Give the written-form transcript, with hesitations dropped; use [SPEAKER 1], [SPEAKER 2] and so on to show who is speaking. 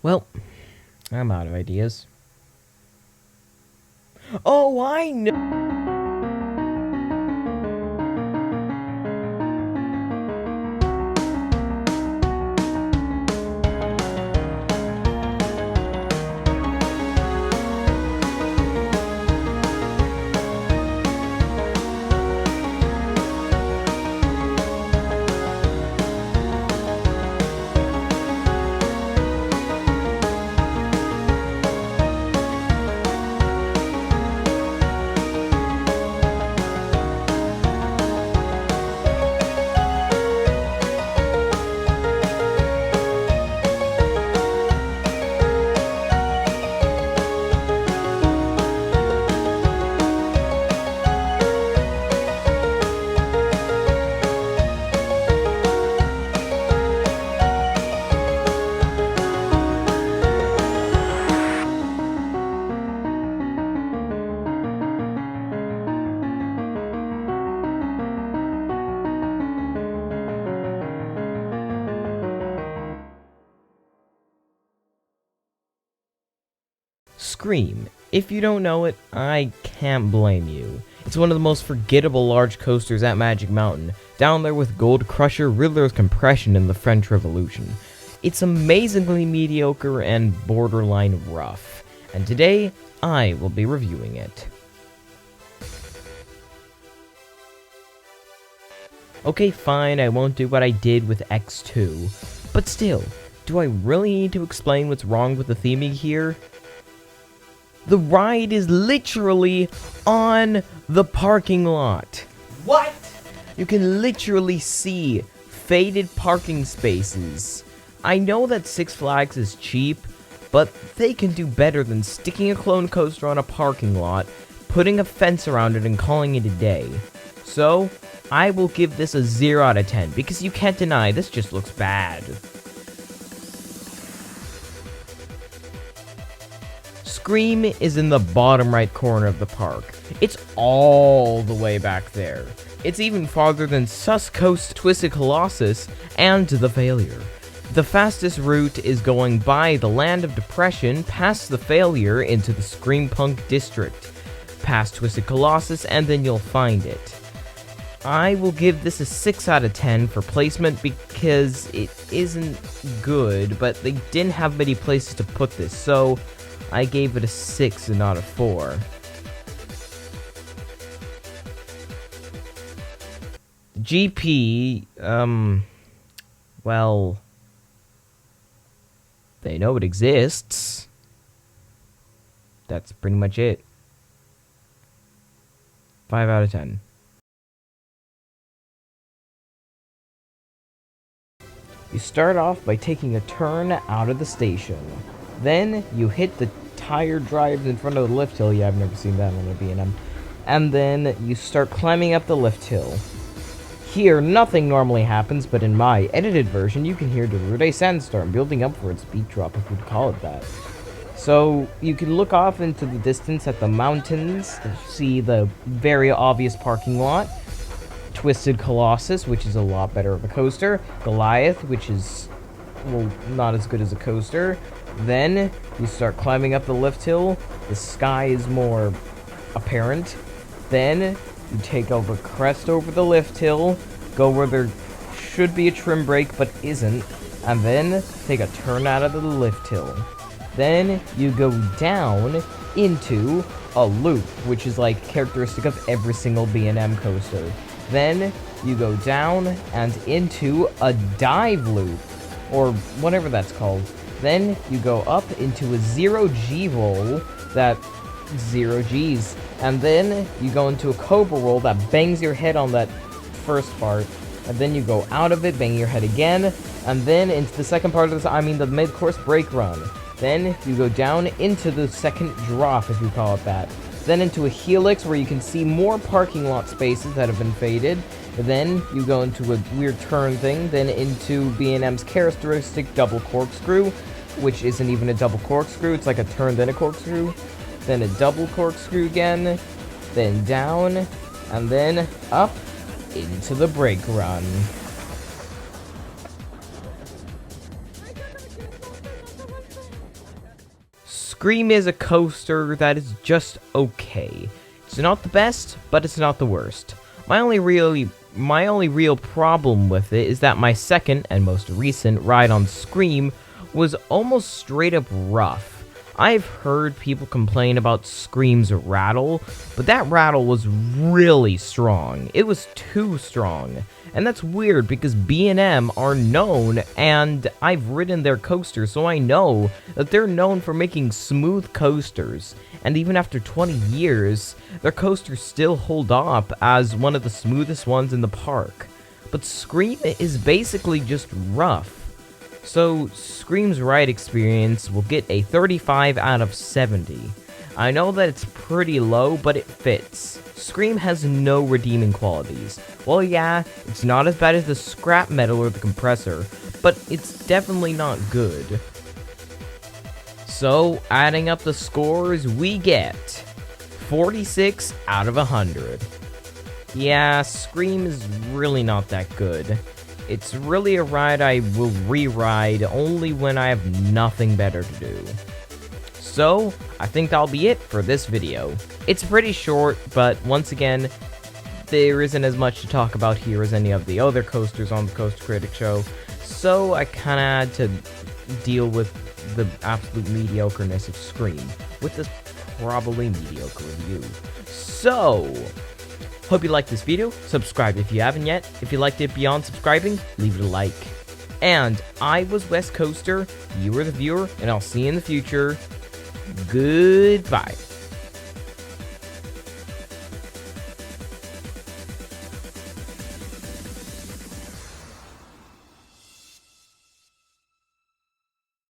[SPEAKER 1] Well, I'm out of ideas. Oh, I know! Scream. If you don't know it, I can't blame you. It's one of the most forgettable large coasters at Magic Mountain, down there with Gold Crusher, Riddler's Compression, and the French Revolution. It's amazingly mediocre and borderline rough, and today I will be reviewing it. Okay, fine, I won't do what I did with X2, but still, do I really need to explain what's wrong with the theming here? The ride is literally on the parking lot. What? You can literally see faded parking spaces. I know that Six Flags is cheap, but they can do better than sticking a clone coaster on a parking lot, putting a fence around it, and calling it a day. So, I will give this a 0 out of 10, because you can't deny this just looks bad. Scream is in the bottom right corner of the park. It's all the way back there. It's even farther than Sus Coast, Twisted Colossus, and The Failure. The fastest route is going by the Land of Depression, past The Failure, into the Scream Punk District, past Twisted Colossus, and then you'll find it. I will give this a 6 out of 10 for placement because it isn't good, but they didn't have many places to put this, so I gave it a 6 and not a 4. GP, well, they know it exists. That's pretty much it. 5 out of 10. You start off by taking a turn out of the station. Then you hit the tire drives in front of the lift hill. Yeah, I've never seen that on a B&M. And then you start climbing up the lift hill. Here, nothing normally happens, but in my edited version, you can hear Darude Sandstorm building up for its beat drop, if you'd call it that. So, you can look off into the distance at the mountains, see the very obvious parking lot, Twisted Colossus, which is a lot better of a coaster, Goliath, which is, well, not as good as a coaster. Then, you start climbing up the lift hill, the sky is more apparent. Then, you take a crest over the lift hill, go where there should be a trim brake but isn't, and then take a turn out of the lift hill. Then you go down into a loop, which is like characteristic of every single B&M coaster. Then you go down and into a dive loop, or whatever that's called. Then you go up into a 0G roll that 0 Gs, and then you go into a cobra roll that bangs your head on that first part, and then you go out of it, bang your head again, and then into the second part of this, the mid-course brake run. Then you go down into the second drop, if you call it that. Then into a helix where you can see more parking lot spaces that have been faded. Then you go into a weird turn thing, then into B&M's characteristic double corkscrew, which isn't even a double corkscrew, it's like a turn then a corkscrew. Then a double corkscrew again, then down, and then up into the brake run. Scream is a coaster that is just okay. It's not the best, but it's not the worst. My only real problem with it is that my second and most recent ride on Scream was almost straight up rough. I've heard people complain about Scream's rattle, but that rattle was really strong. It was too strong. And that's weird because B&M are known, and I've ridden their coasters, so I know that they're known for making smooth coasters. And even after 20 years, their coasters still hold up as one of the smoothest ones in the park. But Scream is basically just rough. So, Scream's ride experience will get a 35 out of 70. I know that it's pretty low, but it fits. Scream has no redeeming qualities. Well, yeah, it's not as bad as the scrap metal or the compressor, but it's definitely not good. So, adding up the scores, we get 46 out of 100. Yeah, Scream is really not that good. It's really a ride I will re-ride only when I have nothing better to do. So, I think that'll be it for this video. It's pretty short, but once again, there isn't as much to talk about here as any of the other coasters on the Coaster Critic Show, so I kinda had to deal with the absolute mediocreness of Scream with this probably mediocre review. So, hope you liked this video. Subscribe if you haven't yet. If you liked it beyond subscribing, leave it a like. And I was West Coaster, you were the viewer, and I'll see you in the future. Goodbye.